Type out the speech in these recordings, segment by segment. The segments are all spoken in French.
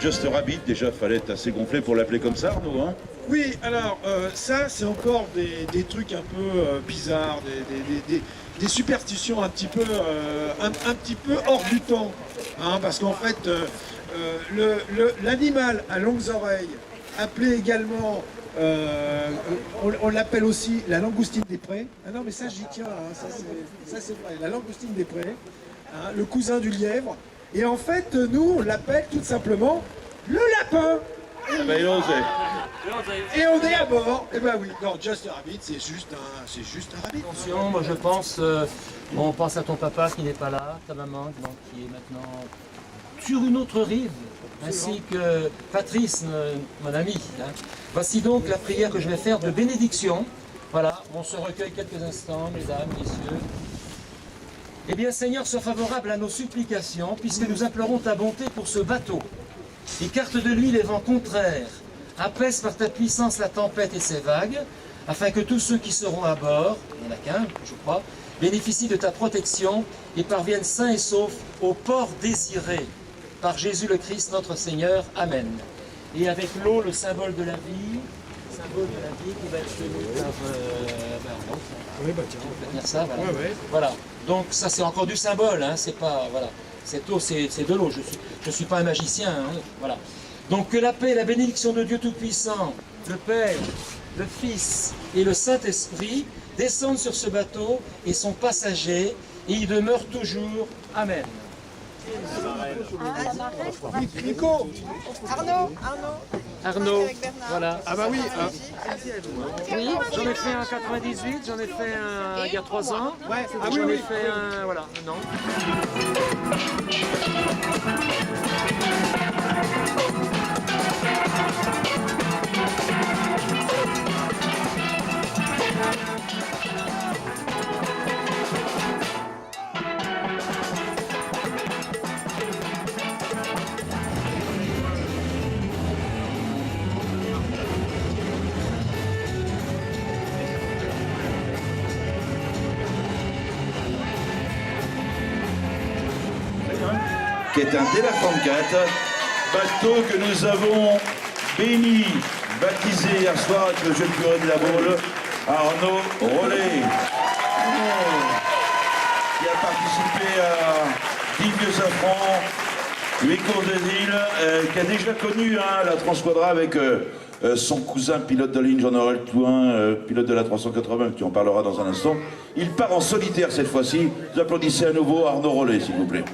Just Rabbit. Déjà, fallait être assez gonflé pour l'appeler comme ça, Arnaud, hein? Oui, alors ça c'est encore des trucs un peu bizarres, des superstitions un petit peu hors du temps, hein, parce qu'en fait l'animal à longues oreilles, appelé également, on l'appelle aussi la langoustine des prés. Ah non mais ça j'y tiens, hein, ça c'est vrai, la langoustine des prés, hein, le cousin du lièvre, et en fait nous on l'appelle tout simplement le lapin. Ah ben, il osait. Et on est à bord. Et ben oui, non, Just a Rabbit, c'est juste un rabbit. Attention, moi je pense, on pense à ton papa qui n'est pas là, ta maman donc, qui est maintenant sur une autre rive, ainsi que Patrice, mon ami. Hein. Voici donc la prière que je vais faire de bénédiction. Voilà, on se recueille quelques instants, mesdames, messieurs. Eh bien, Seigneur, sois favorable à nos supplications, puisque nous implorons ta bonté pour ce bateau. Écarte de lui les vents contraires, apaise par ta puissance la tempête et ses vagues, afin que tous ceux qui seront à bord, il n'y en a qu'un, je crois, bénéficient de ta protection et parviennent sains et saufs au port désiré, par Jésus le Christ notre Seigneur. Amen. Et avec l'eau, le symbole de la vie, qui va être tenu par... Oui, bah tiens. On peut tenir ça, voilà. Ouais. Voilà. Donc ça c'est encore du symbole, hein, c'est pas... Voilà. Cette eau, c'est de l'eau, je suis pas un magicien, hein, voilà. Donc que la paix et la bénédiction de Dieu Tout-Puissant, le Père, le Fils et le Saint-Esprit descendent sur ce bateau et son passager, et y demeurent toujours. Amen. Nico. Arnaud, voilà. Ah bah oui. Oui, j'en ai fait un en 98, j'en ai fait un il y a 3 ans. Ouais. Ah J'en oui. ai fait un, voilà, non. Qui est un Delaforme 4, bateau que nous avons béni, baptisé hier soir avec le jeune curé de la Baule, Arnaud Rollet, qui a participé à Digne Safran, 8 courses des îles, qui a déjà connu la Transquadra avec son cousin pilote de ligne Jean-Noël Touin, pilote de la 380, qui en parlera dans un instant. Il part en solitaire cette fois-ci. Vous applaudissez à nouveau Arnaud Rollet, s'il vous plaît.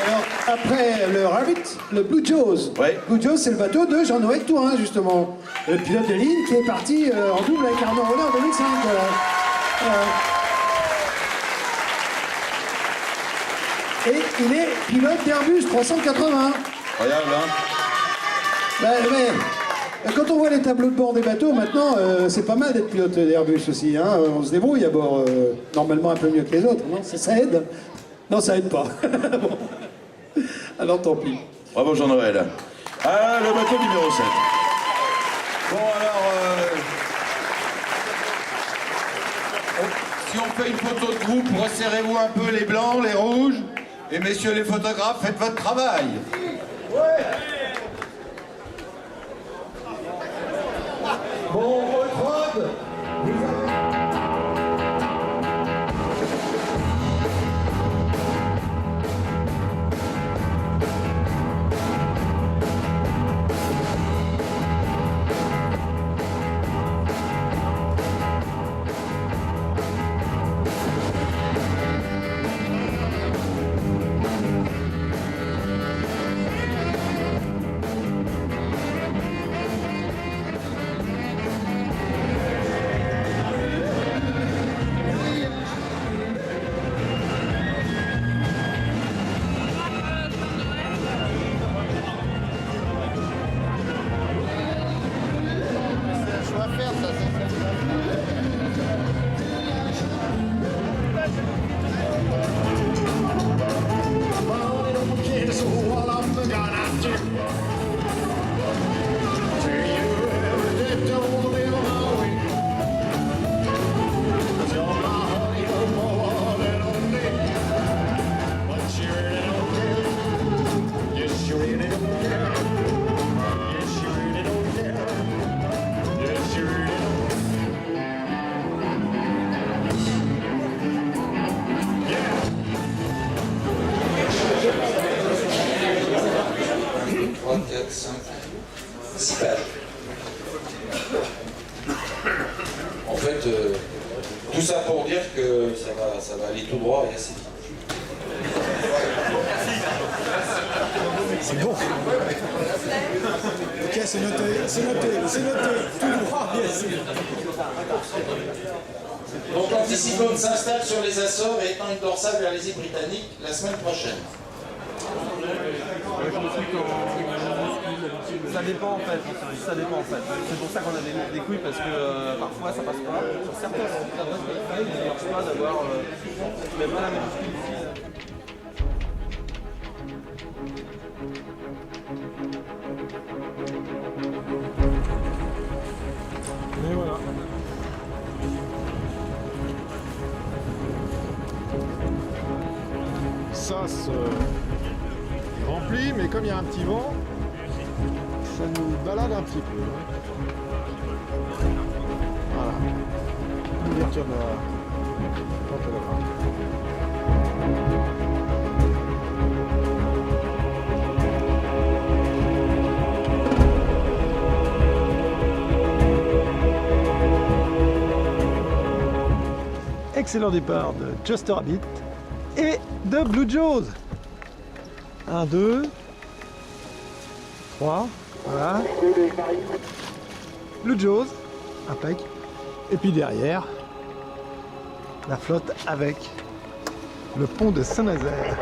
Alors, après le Rabbit, le Blue Jaws. Ouais. Blue Jaws, c'est le bateau de Jean-Noël Touin, justement. Le pilote de ligne qui est parti en double avec Arnaud Rollet en 2005. Et il est pilote d'Airbus 380. Regarde, hein. Mais, quand on voit les tableaux de bord des bateaux, maintenant, c'est pas mal d'être pilote d'Airbus aussi. Hein. On se débrouille à bord, normalement un peu mieux que les autres. Non, ça aide? Non, ça aide pas. Bon. Alors tant pis. Bravo Jean-Noël. Ah, le bateau numéro 7. Bon alors, si on fait une photo de groupe, resserrez-vous un peu les blancs, les rouges, et messieurs les photographes, faites votre travail. Ouais. Bon, Rodrod, vous avez... 4, 5, 6 pages. En fait, tout ça pour dire que ça va aller tout droit et assez vite. C'est bon. Ok, c'est noté, tout droit, yes. Donc l'anticyclone s'installe sur les Açores et étend une dorsale vers les îles britanniques la semaine prochaine. Ça dépend en fait, ça dépend en fait. C'est pour ça qu'on a des couilles parce que parfois ça passe pas. Sur certains adresses Wi-Fi, il ne marche pas d'avoir même pas la majuscule du fil. Et voilà. Ça se remplit, mais comme il y a un petit vent, ça nous balade un petit peu. Voilà. L'ouverture de la porte de la porte. Excellent départ de Just Rabbit et de Blue Jaws. 1, 2, 3, voilà. Blue Jaws, impec. Et puis derrière, la flotte avec le pont de Saint-Nazaire.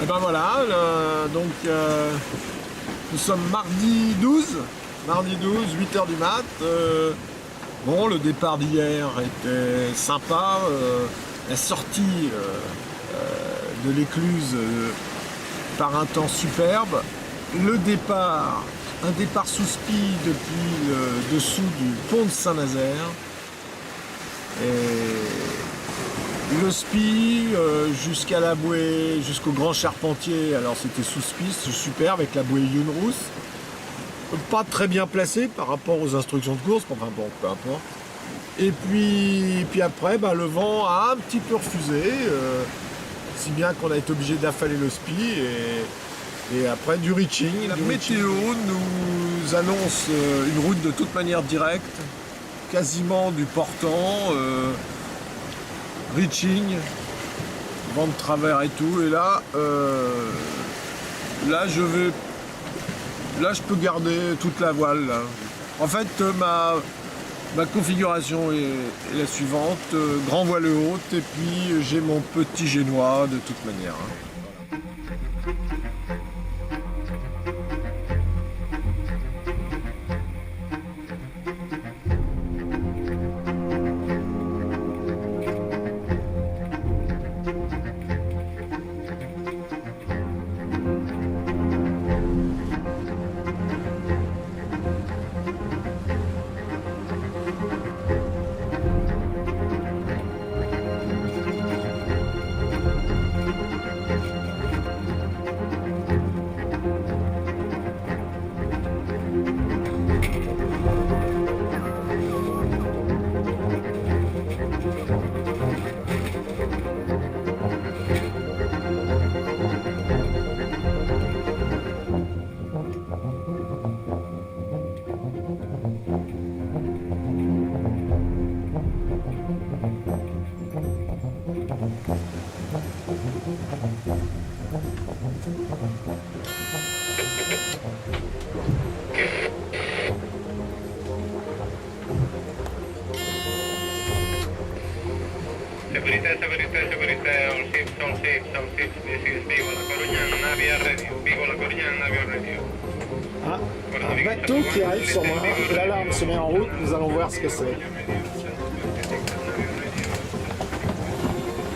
Et ben voilà, nous sommes mardi 12, 8h du mat. Bon, le départ d'hier était sympa, la sortie de l'écluse par un temps superbe, le départ, un départ sous spi depuis le dessous du pont de Saint-Nazaire. Le spi jusqu'à la bouée, jusqu'au Grand Charpentier, alors c'était sous spi, c'est super avec la bouée Yunrus. Pas très bien placé par rapport aux instructions de course, enfin bon, peu importe. Et puis après, le vent a un petit peu refusé, si bien qu'on a été obligé d'affaler le spi et après du reaching. La météo nous annonce une route de toute manière directe, quasiment du portant. Reaching, vent de travers et tout, et là je peux garder toute la voile là. En fait ma configuration est la suivante, grand voile haute et puis j'ai mon petit génois de toute manière. Seguridad, seguridad, seguridad, all ships, all ships, all ships, this is Vigo La Coruña, Navia Radio, Vigo La Coruña, Navia Radio. Ah, un bateau qui arrive sur moi. L'alarme se met en route, nous allons voir ce que c'est.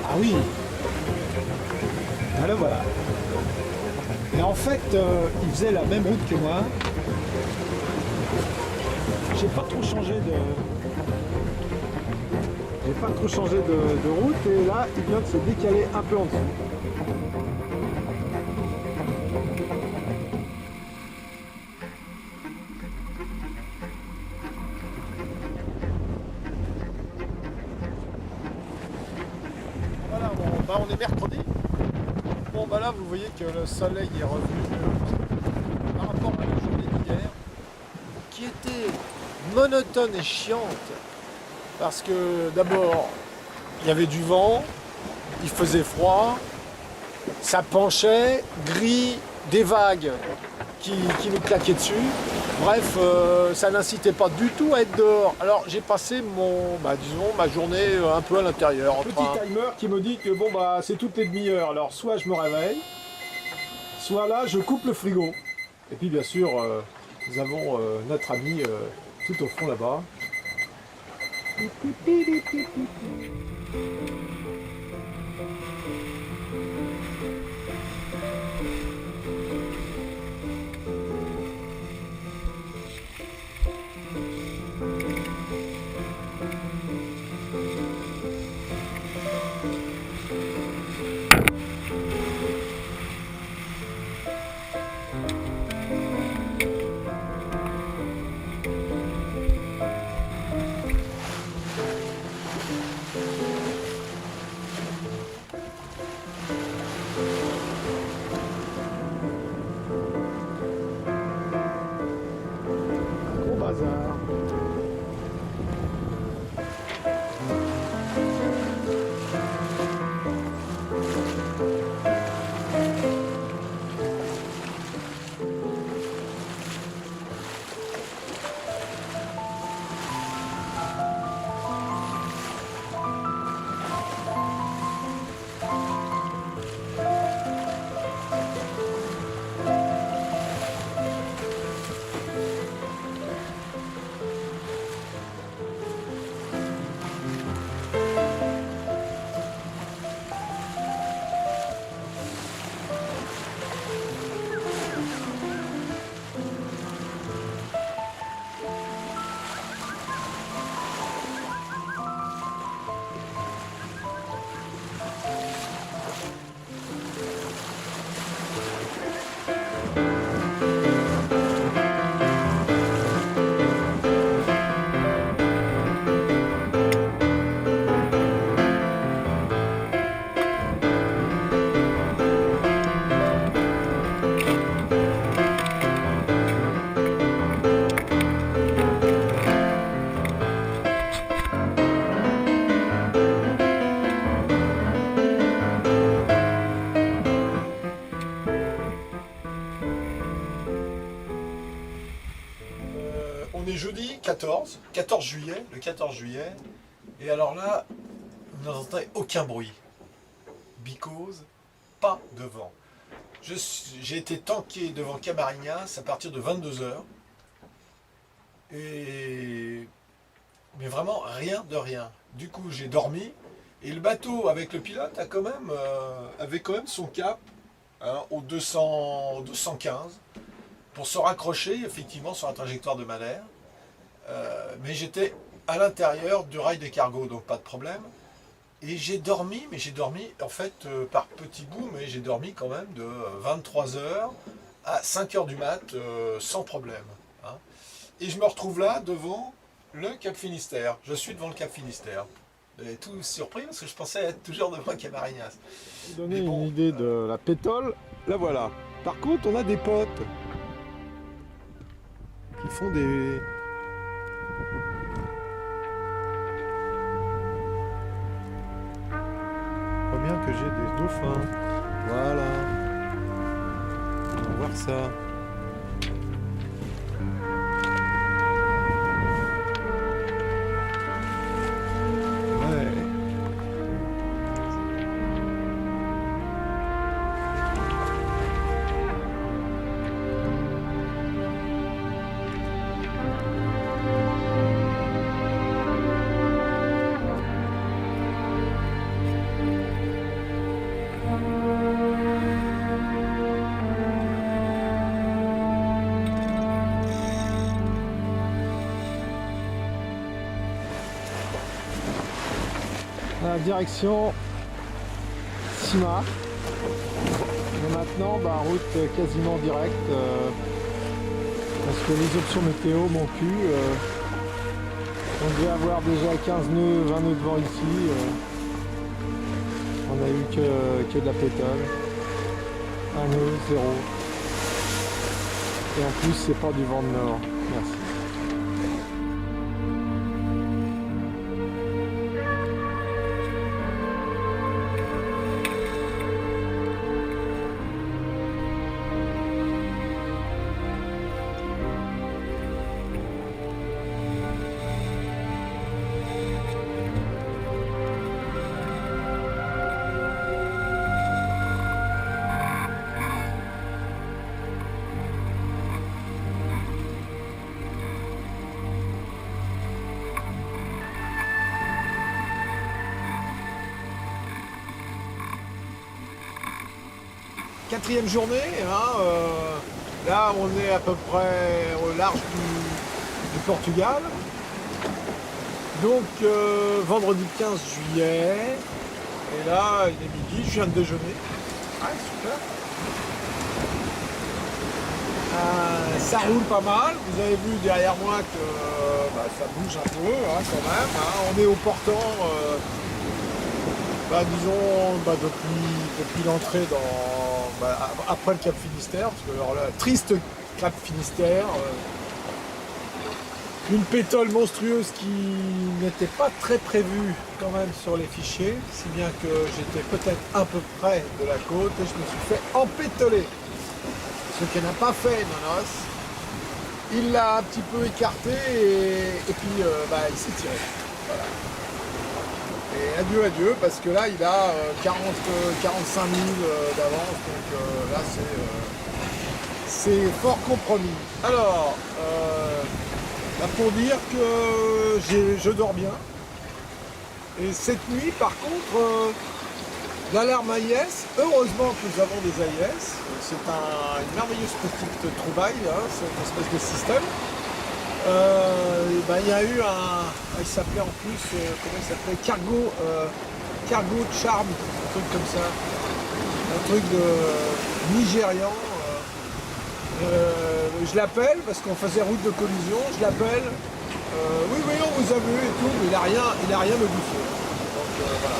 Ah oui. Ah le voilà. Et en fait, il faisait la même route que moi. J'ai pas trop changé de... J'ai pas trop changé de route et là, il vient de se décaler un peu en dessous. Voilà, bon, bah on est mercredi. Bon bah là vous voyez que le soleil est revenu par rapport à la journée d'hier, qui était monotone et chiante, parce que d'abord il y avait du vent, il faisait froid, ça penchait, gris, des vagues qui nous claquaient dessus. Bref, ça n'incitait pas du tout à être dehors. Alors j'ai passé disons, ma journée un peu à l'intérieur. Petit timer qui me dit que bon bah c'est toutes les demi-heures. Alors soit je me réveille, soit là je coupe le frigo. Et puis bien sûr, nous avons notre ami tout au fond là-bas. Gros bazar. On est jeudi 14 juillet, le 14 juillet, et alors là, vous n'entendez aucun bruit, because pas de vent. J'ai été tanké devant Camarignas à partir de 22h, mais vraiment rien de rien. Du coup j'ai dormi, et le bateau avec le pilote avait quand même son cap au 215, pour se raccrocher effectivement sur la trajectoire de Madère. Mais j'étais à l'intérieur du rail des cargos, donc pas de problème. Et j'ai dormi en fait par petits bouts, mais j'ai dormi quand même de 23h à 5h du mat sans problème. Hein. Et je me retrouve là devant le Cap Finistère. Je suis devant le Cap Finistère. Et tout surpris parce que je pensais être toujours devant Camarignas. Pour vous donner une idée de la pétole, la voilà. Par contre, on a des potes qui font des... Je crois bien que j'ai des dauphins. Voilà. On va voir ça. Ouais. La direction Sima. Et maintenant, route quasiment directe. Parce que les options météo m'ont pu. On devait avoir déjà 15 nœuds, 20 nœuds de vent ici. On a eu que de la pétale. Un nœud, 0. Et en plus, c'est pas du vent de nord. Merci. Quatrième journée, là on est à peu près au large du Portugal. Donc vendredi 15 juillet, et là il est midi, je viens de déjeuner. Ouais, super. Ça roule pas mal, vous avez vu derrière moi que ça bouge un peu quand même. On est au portant, disons depuis l'entrée après le Cap Finistère, parce que alors là, triste Cap Finistère, une pétole monstrueuse qui n'était pas très prévue quand même sur les fichiers, si bien que j'étais peut-être un peu près de la côte et je me suis fait empétoler. Ce qu'elle n'a pas fait Nonos, il l'a un petit peu écarté et puis il s'est tiré. Voilà. Et adieu, parce que là, il a 45 000 d'avance, donc là, c'est fort compromis. Alors, pour dire que je dors bien. Et cette nuit, par contre, l'alarme AIS, heureusement que nous avons des AIS, c'est une merveilleuse petite trouvaille, cette espèce de système. Il y a eu il s'appelait en plus, comment il s'appelait, Cargo Charm, un truc comme ça, un truc de nigérian. Je l'appelle parce qu'on faisait route de collision, je l'appelle, oui on vous a vu et tout, mais il a rien modifié. Donc voilà.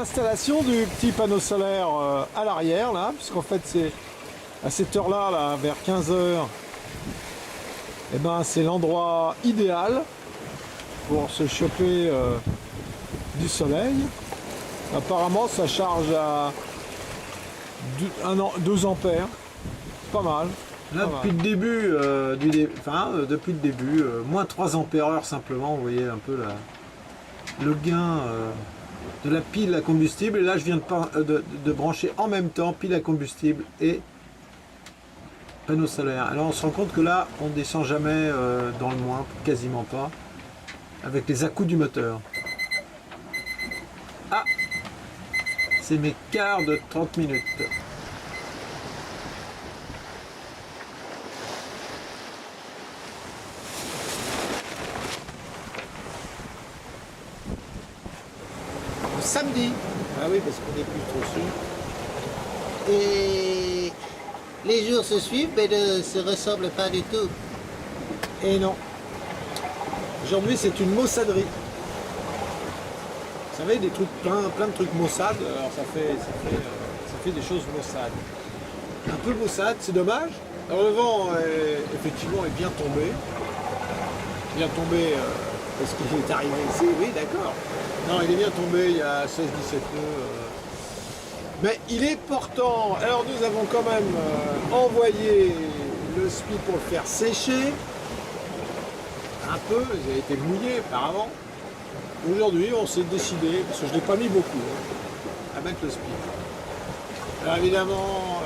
Installation du petit panneau solaire à l'arrière là, puisqu'en fait c'est à cette heure là, vers 15h, c'est l'endroit idéal pour se choper du soleil. Apparemment ça charge à 2 ampères, pas mal. Là depuis le début, depuis le début, moins 3 ampères-heure simplement, vous voyez un peu le gain de la pile à combustible. Et là je viens de brancher en même temps pile à combustible et panneau solaire. Alors on se rend compte que là on descend jamais dans le moins, quasiment pas, avec les à-coups du moteur. Ah, c'est mes quarts de 30 minutes. Samedi. Ah oui, parce qu'on n'est plus trop sûr. Et les jours se suivent mais ne se ressemblent pas du tout. Et non. Aujourd'hui c'est une maussaderie. Vous savez, des trucs, plein de trucs maussades, alors ça fait des choses maussades. Un peu maussade, c'est dommage. Alors le vent effectivement est bien tombé. Parce qu'il est arrivé ici, oui d'accord. Non, il est bien tombé, il y a 16-17 nœuds. Mais il est portant. Alors nous avons quand même envoyé le SPI pour le faire sécher. Un peu, il a été mouillé auparavant. Aujourd'hui, on s'est décidé, parce que je ne l'ai pas mis beaucoup, à mettre le SPI. Alors évidemment,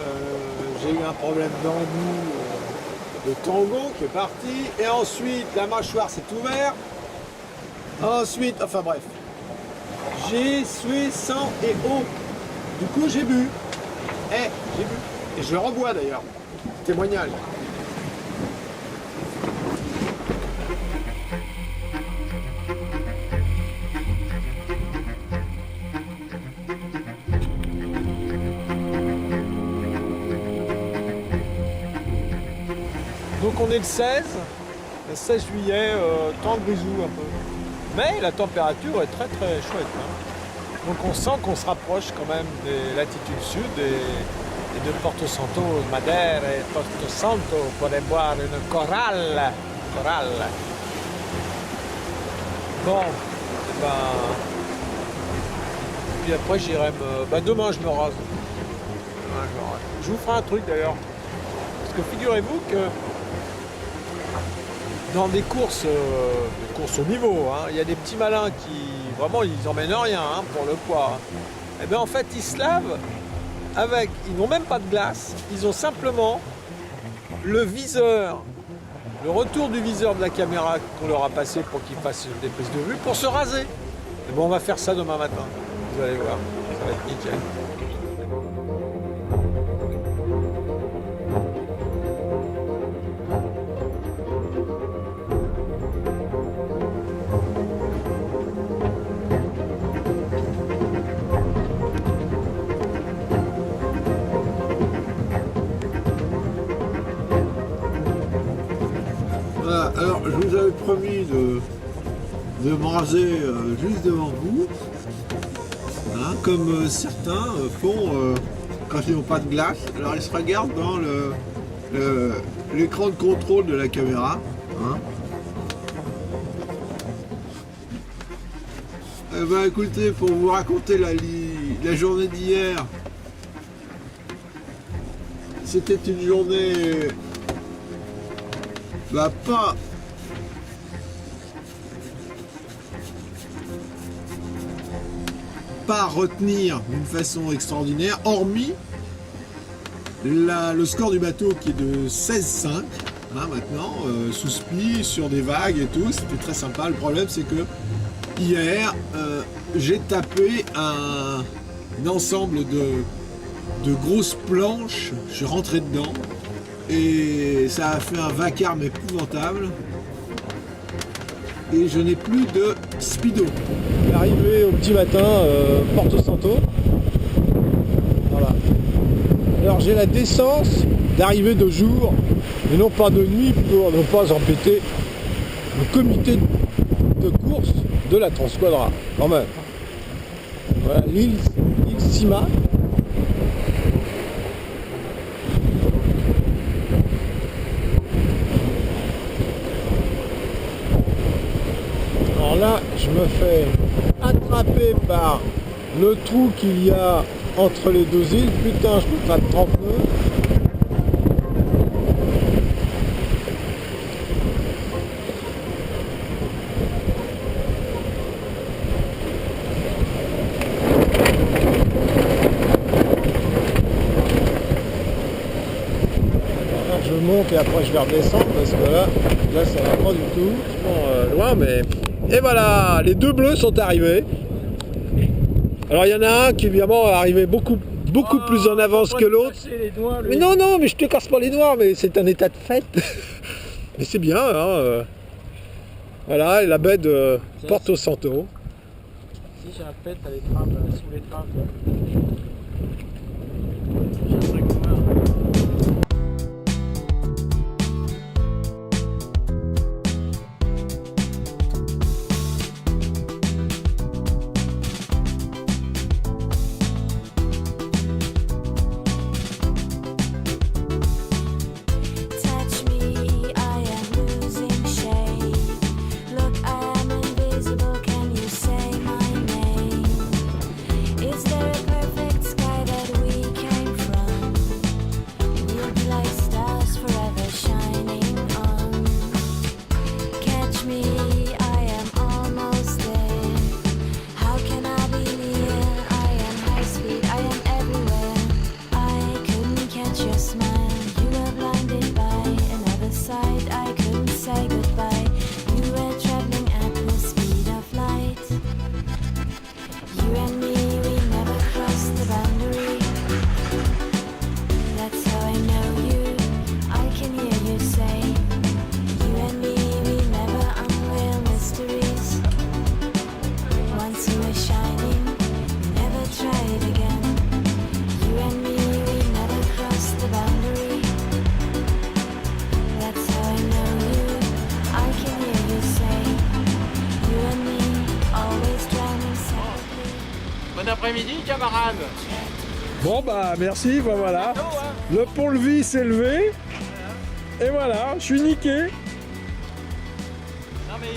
j'ai eu un problème d'embout de tango qui est parti. Et ensuite, la mâchoire s'est ouverte. Ensuite, enfin bref, j'ai sué sang et eau. Du coup, j'ai bu. J'ai bu. Et je le rebois d'ailleurs. Témoignage. Donc on est le 16 juillet, temps de grisou un peu. Mais la température est très très chouette. Hein. Donc on sent qu'on se rapproche quand même des latitudes sud et de Porto Santo, Madère et Porto Santo pour aller boire une chorale. Bon, et ben... Puis après j'irai me... Ben demain je me rase. Je vous ferai un truc d'ailleurs. Parce que figurez-vous que dans des courses au niveau, hein, il y a des petits malins qui, vraiment, ils emmènent rien hein, pour le poids. Et bien en fait, ils se lavent avec, ils n'ont même pas de glace, ils ont simplement le viseur, le retour du viseur de la caméra qu'on leur a passé pour qu'ils fassent des prises de vue pour se raser. Et bon, on va faire ça demain matin, vous allez voir, ça va être nickel. Alors, je vous avais promis de me raser juste devant vous, hein, comme certains font quand ils n'ont pas de glace. Alors, ils se regardent dans l'écran de contrôle de la caméra. Hein. Eh ben, écoutez, pour vous raconter la journée d'hier, c'était une journée... pas à retenir d'une façon extraordinaire, hormis le score du bateau qui est de 16,5 hein, maintenant, sous spi, sur des vagues et tout, c'était très sympa. Le problème c'est que hier j'ai tapé un ensemble de grosses planches, je suis rentré dedans. Et ça a fait un vacarme épouvantable. Et je n'ai plus de speedo. Arrivé au petit matin, Porto Santo. Voilà. Alors j'ai la décence d'arriver de jour, et non pas de nuit, pour ne pas embêter le comité de course de la Transquadra. Quand même. Voilà, l'île Sima. Alors là, je me fais attraper par le trou qu'il y a entre les deux îles. Putain, je me tape 30 nœuds. Alors, je monte et après je vais redescendre parce que là ça va pas du tout. Bon, loin, mais... Et voilà, les deux bleus sont arrivés. Alors il y en a un qui évidemment est arrivé beaucoup plus en avance que l'autre. Mais non, mais je te casse pas les doigts, mais c'est un état de fait. Mais c'est bien, hein. Voilà, et la baie de Porto Santo. Si j'ai un pet à l'étrave, sous l'étrave. Is there a perfect sky that we came from? You and me, we never crossed the boundary. That's how I know you. I can hear you say, you and me, we never unveil mysteries. Once you were shining, never tried again. You and me, we never crossed the boundary. That's how I know you. I can hear you say, you and me, always drowning separately. Bon après-midi, camarades. Bon bah merci, bah voilà. Le pont-levis s'est levé. Et voilà, je suis niqué. Non mais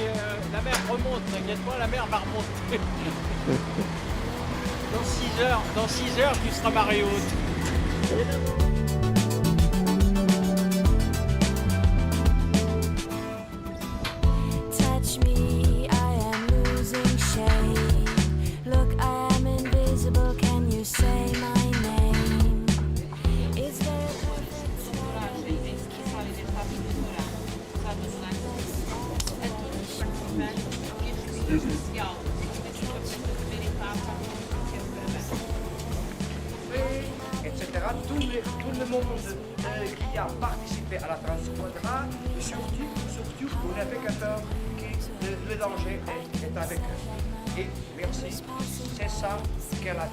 la mer remonte, t'inquiète pas, la mer va remonter. Dans 6 heures, tu seras marée haute. Touch me, I am losing shade. Look, I am invisible, can you say my name? Is there a perfect etc. Tout le monde qui a participé à la Transquadra, surtout pour les navigateurs qui le danger est avec eux. Et merci, c'est ça qu'elle a dit.